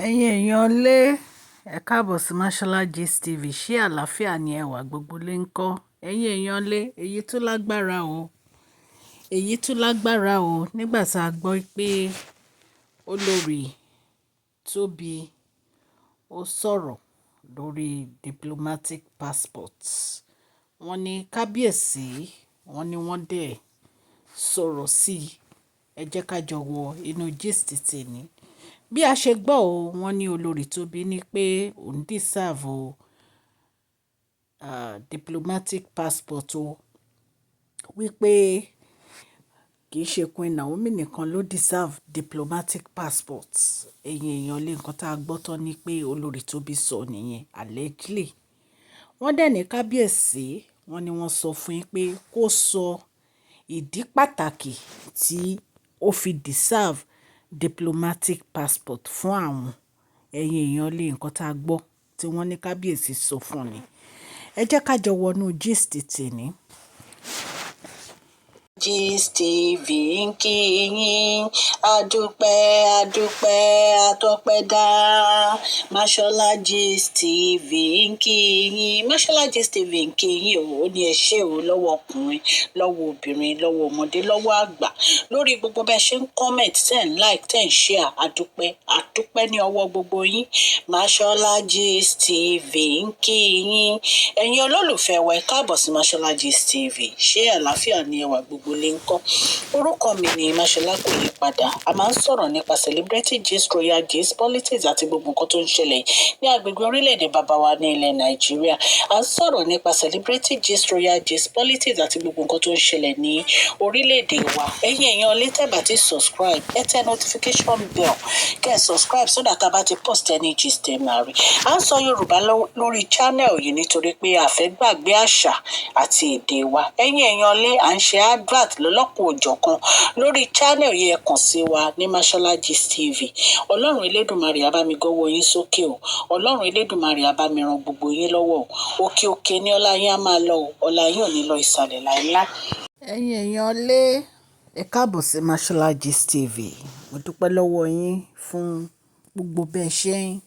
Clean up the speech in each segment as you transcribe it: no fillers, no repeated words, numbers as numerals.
Ẹ̀yin èèyàn lé ẹ káàbọ̀ sí Mashola Gist TV. Ṣé àlàáfíà ni ẹ wà? Gbogbo lé ń kọ́. Ẹ̀yin èèyàn lé èyí tún lágbára o. Èyí tún lágbára o nígbà tá a gbọ́ pé Olori Tobi ó sọ̀rọ̀ lórí diplomatic passport. Wọ́n ní Kabiyesi, wọ́n ní wọ́n dẹ̀ sọ̀rọ̀ sí i. Ẹ jẹ́ ká jọ wọ inú gist tèmi. Bí a ṣe gbọ́ o, wọ́n ní Olori Tobi ní pé òun deserve diplomatic passport o. Wípé kì í ṣe Queen Naomi nìkan ló deserve diplomatic passport. Ẹ̀yin èèyàn lé nǹkan tá a gbọ́ tán ni pé Olori Tobi sọ nìyẹn allegedly. Wọ́n dẹ̀ ní Kabiyesi, wọ́n ní wọ́n sọ fún yín pé kó sọ ìdí pàtàkì tí ó fi deserve diplomatic passport fún àwọn. Ẹ̀yin èèyàn lé nǹkan tá a gbọ́ tí wọ́n ní Kabiyesi sọ fún ni. Ẹ jẹ́ ká jọ wọnú gist tèmi. Gist TV ń kí yín, adúpẹ́ àtọpẹ́dá. Mashola Gist TV ń kí yín, Mashola Gist TV ń kí yín o. Ó ní ẹ ṣé o, lọ́wọ́ ọkùnrin, lọ́wọ́ obìnrin, lọ́wọ́ ọmọdé, lọ́wọ́ àgbà, lórí gbogbo bẹ́ẹ̀ ṣe ń comment, tẹ̀ ń like, tẹ̀ ń share. Adúpẹ́ ní ọwọ́ gbogbo yín. Mashola Gist TV ń kí yín. Ẹ̀yin olólùfẹ́ wa, ẹ káàbọ̀ sí Mashola Gist TV. Ṣé àlàáfíà ni ẹ wà? Gbogbo lè ń kọ́. Orúkọ mi ni Mashola, kò yí padà. A máa ń sọ̀rọ̀ nípa celebrity gist, royal gist, politics àti gbogbo nǹkan tó ń ṣẹlẹ̀ ní agbègbè orílẹ̀-èdè bàbá wa ní ilẹ̀ Nàìjíríà. A ń sọ̀rọ̀ nípa celebrity gist, royal gist, politics àti gbogbo nǹkan tó ń ṣẹlẹ̀ ní orílẹ̀-èdè wa. Ẹ̀yin èèyàn lè tẹ́ bá ti subscribe, ẹ tẹ notification bell, kẹ́ ẹ subscribe so that a bá ti post any gist ẹ máa rí. A ń sọ Yorùbá lórí channel yìí nítorí pé a fẹ́ gbàgbé àṣà àti èdè wa. Ẹ̀yin èèyàn lè à ń ṣe advert lọ́lọ́kùn òjọ̀kan lórí channel yìí. Ẹ kàn sí wa ní Mashola Gist TV. Ọlọ́run Elédùmarè á bá mi gọ́wọ́ yín sókè o. Ọlọ́run Elédùmarè á bá mi ran gbogbo yín lọ́wọ́ o. Òkè òkè ni ọlá yín á máa lọ o. Ọlá yín ò ní lọ ìsàlẹ̀ láìláì. Ẹ̀yin èèyàn lé ẹ káàbọ̀ sí Mashola Gist TV. Mo dúpẹ́ lọ́wọ́ yín fún gbogbo bẹ́ẹ̀ ṣe ń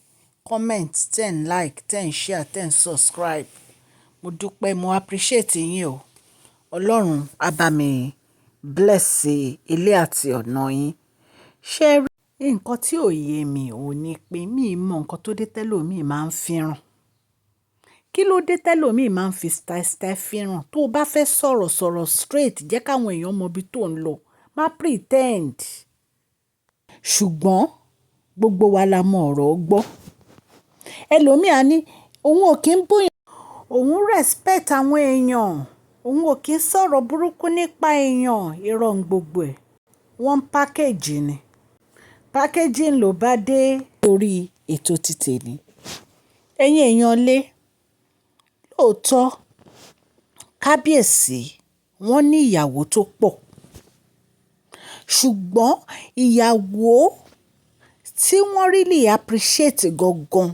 comment, tẹ̀ ń like, tẹ̀ ń share, tẹ̀ ń subscribe. Mo dúpẹ́, mo appreciate yín o. Ọlọ́run á bá mi bless ilé àti ọ̀nà yín. Ṣé rí nǹkan tí ò yé mi ò ní pé mi mọ nǹkan tó dé tẹ́lòmíì máa ń fẹ́ràn. Kí ló dé tẹ́lòmíì máa ń fi style fẹ́ràn? Tó o bá fẹ́ sọ̀rọ̀ straight, jẹ́ káwọn èèyàn mọ ibi tó ń lọ. Má pretend. Ṣùgbọ́n gbogbo wa la mọ ọ̀rọ̀ gbọ́. Ẹlòmíì á ní òun ò kí ń búyàn, òun respect àwọn èèyàn, òun ò kí ń sọ̀rọ̀ burúkú nípa èèyàn. Irọ́ ń gbogbo ẹ̀. Wọ́n package ni. Packaging ló bá dé orí ètò títèmi. Ẹ̀yin èèyàn lé lóòótọ́ Kabiyesi wọ́n ní ìyàwó tó pọ̀. Ṣùgbọ́n ìyàwó tí wọ́n really appreciate gangan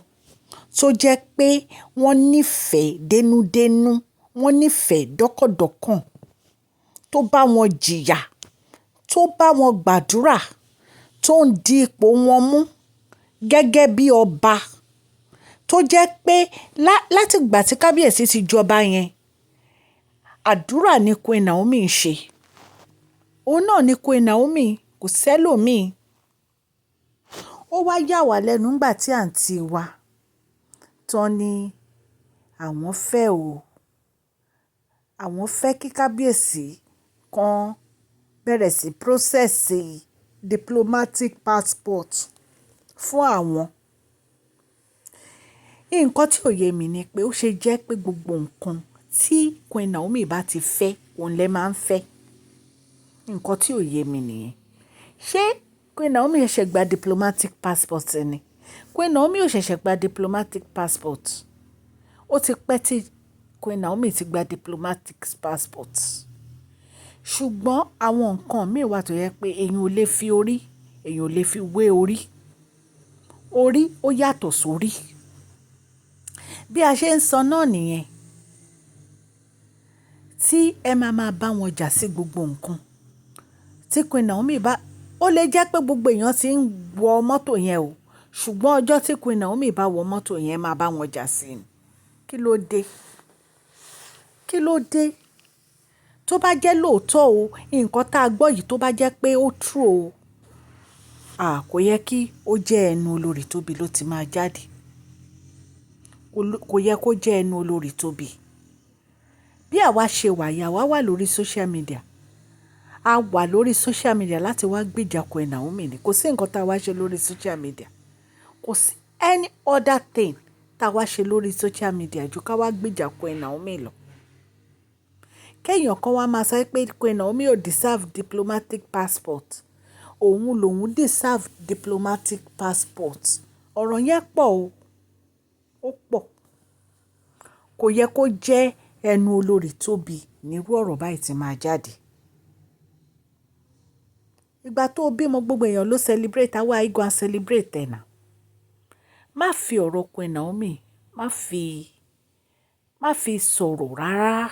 tó jẹ́ pé wọ́n nífẹ̀ẹ́ dénúdénú, wọ́n nífẹ̀ẹ́ dọ́kàndọ́kàn, tó bá wọn jìyà, tó bá wọn gbàdúrà, tó ń di ipò wọn mú gẹ́gẹ́ bí ọba, tó jẹ́ pé láti ìgbà tí Kabiyesi ti jọba yẹn, àdúrà ni Queen Naomi ń ṣe. Òun náà ni Queen Naomi, kò sẹ́lòmíì. Ó wá yà wá lẹ́nu nígbà tí àǹtí wa tán ní àwọn fẹ́ o. Àwọn fẹ́ kí Kabiyesi kan bẹ̀rẹ̀ sí process diplomatic passport fún àwọn. Nǹkan tí ò yé mi ni pé ó ṣe jẹ́ pé gbogbo nǹkan tí Queen Naomi bá ti fẹ́, òun lẹ máa ń fẹ́. Nǹkan tí ò yé mi nìyẹn. Ṣé Queen Naomi ṣẹ̀ṣẹ̀ gba diplomatic passport ni? Queen Naomi ò ṣẹ̀ṣẹ̀ gba diplomatic passport. Ó ti pẹ́ tí Queen Naomi ti gba diplomatic passport. Ṣùgbọ́n àwọn nǹkan míì wà tó yẹ pé èèyàn ò lè fi orí, èèyàn ò lè fi wé orí. Orí ó yàtọ̀ sórí. Bí a ṣe ń sọ náà nìyẹn. Tí ẹ máa bá wọn jà sí gbogbo nǹkan. Tí Queen Naomi bá, ó lè jẹ́ pé gbogbo èèyàn ti ń wọ mọ́tò yẹn o. ṣùgbọ́n ọjọ́ tí Queen Naomi bá wọ mọ́tò yẹn máa bá wọn jà sí ni. Kí ló dé? Kí ló dé? Tó bá jẹ́ lóòótọ́ o, nǹkan tá a gbọ́ yìí tó bá jẹ́ pé ó true o, kò yẹ kí ó jẹ́ ẹnu Olori Tobi ló ti máa jáde. Kò yẹ kó jẹ́ ẹnu Olori Tobi. Bí àwa ṣe wà yìí, àwa wà lórí social media. A wà lórí social media láti wá gbèjà Queen Naomi ni. Kò sí nǹkan tá a wá ṣe lórí social media. Kò sí any other thing tá a wá ṣe lórí social media ju ká wá gbèjà Queen Naomi lọ. Kéèyàn kan wá máa sọ pé Queen Naomi ò deserve diplomatic passport. Òun lòun deserve diplomatic passport. Ọ̀rọ̀ yẹn pọ̀ o. Ó pọ̀. Kò yẹ kó jẹ́ ẹnu Olori Tobi nírú ọ̀rọ̀ báyìí tí máa jáde. Ìgbà tó bímọ gbogbo èèyàn ló celebrate, àwa igun a celebrate ẹ̀ nà. Má fi ọ̀rọ̀ Queen Naomi, má fi sọ̀rọ̀ rárá.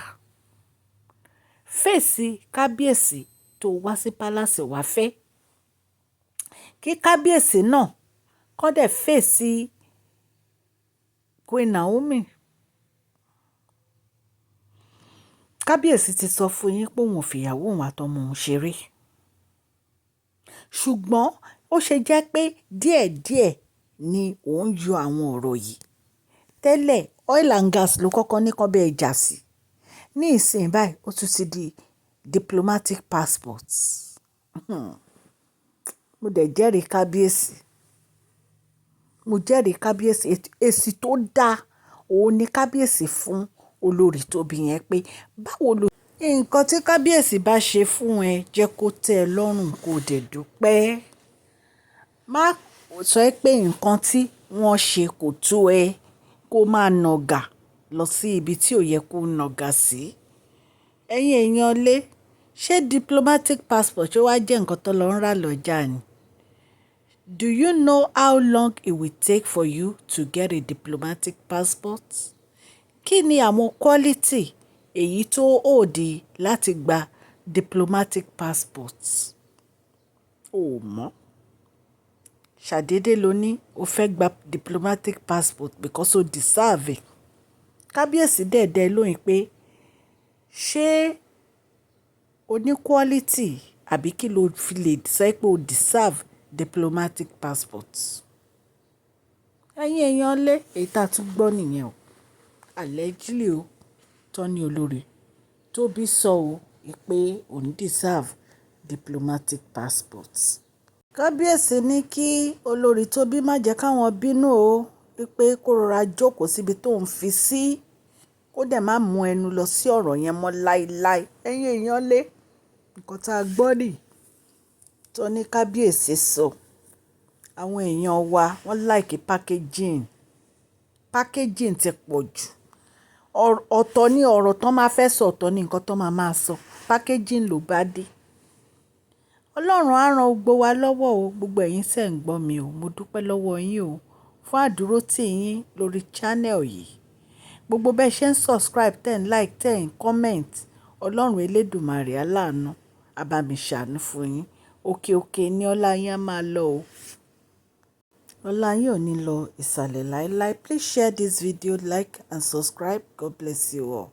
Fèsì Kabiyesi tó wá sí palace wá fẹ́. Kí Kabiyesi náà kọ́ dẹ̀ fèsì Queen Naomi. Kabiyesi ti sọ fún yín pé òun ò fìyàwó òun àtọmọ òun ṣeré. Ṣùgbọ́n ó ṣe jẹ́ pé díẹ̀díẹ̀ ni òun yọ àwọn ọ̀rọ̀ yìí. Tẹ́lẹ̀ oil and gas ló kọ́kọ́ ní kán bẹ́ẹ̀ jà sí. Ní ìsìn báyìí ó tún ti di diplomatic passports. Mo dẹ̀ jẹ́rìí Kabiyesi. Mo jẹ́rìí Kabiyesi. Èsì tó dáa òun ni Kabiyesi fún Olori Tobi yẹn pé báwo lo. Nǹkan tí Kabiyesi bá ṣe fún ẹ jẹ́ kó tẹ́ ẹ lọ́rùn kó dẹ̀ dúpẹ́. Má sọ pé nǹkan tí wọ́n ṣe kò tó ẹ kó máa nàgà lọ sí ibi tí ò yẹ kó nàgà sí. Ẹ̀yin èèyàn lé, ṣé diplomatic passport ṣó wá jẹ́ nǹkan tó lọ ń rà lọ́jà ni? Do you know how long it will take for you to get a diplomatic passport? Kí ni àwọn quality èyí tó òdì láti gba diplomatic passport? O mọ̀. Ṣàdédé ló ní o fẹ́ gba diplomatic passport because o deserve it. Kabiyesi dẹ̀dẹ̀ lóyìn pé ṣé o ní quality àbí kí ló fi lè sọ pé o deserve diplomatic passport? Ẹ̀yin èèyàn lé èyí tá a tún gbọ́ nìyẹn o. Allegedly o tọ́ ní Olori Tobi sọ o pé òun deserve diplomatic passport. Kabiyesi ní kí Olori Tobi má jẹ́ káwọn bínú o pé kó rọra jókòó síbi tó ń fi sí kó dẹ̀ má mú ẹnu lọ sí ọ̀rọ̀ yẹn mọ́ láíláí. Ẹ̀yin èèyàn lé nǹkan tá a gbọ́ nì tó ní Kabiyesi sọ. Àwọn èèyàn wa wọ́n like packaging. Packaging ti pọ̀ jù. Ọ̀tọ̀ ni ọ̀rọ̀ tán máa fẹ́ sọ, ọ̀tọ̀ ni nǹkan tán máa sọ. Packaging ló bá dé. Ọlọ́run á ran gbogbo wa lọ́wọ́ o. Gbogbo ẹ̀yin ṣẹ̀ ń gbọ́ mi o. Mo dúpẹ́ lọ́wọ́ yín o fún àdúrótì yín lórí channel yìí. Gbogbo bẹ́ẹ̀ ṣe ń subscribe, tẹ̀ ń like, tẹ̀ ń comment. Ọlọ́run Elédùmarè aláàánú á bá mi ṣàánú fún yín. Òkè òkè ni ọlá yín á máa lọ o. Ọlá yín ò ní lọ ìsàlẹ̀ láíláí. Please share this video, like and subscribe. God bless you all.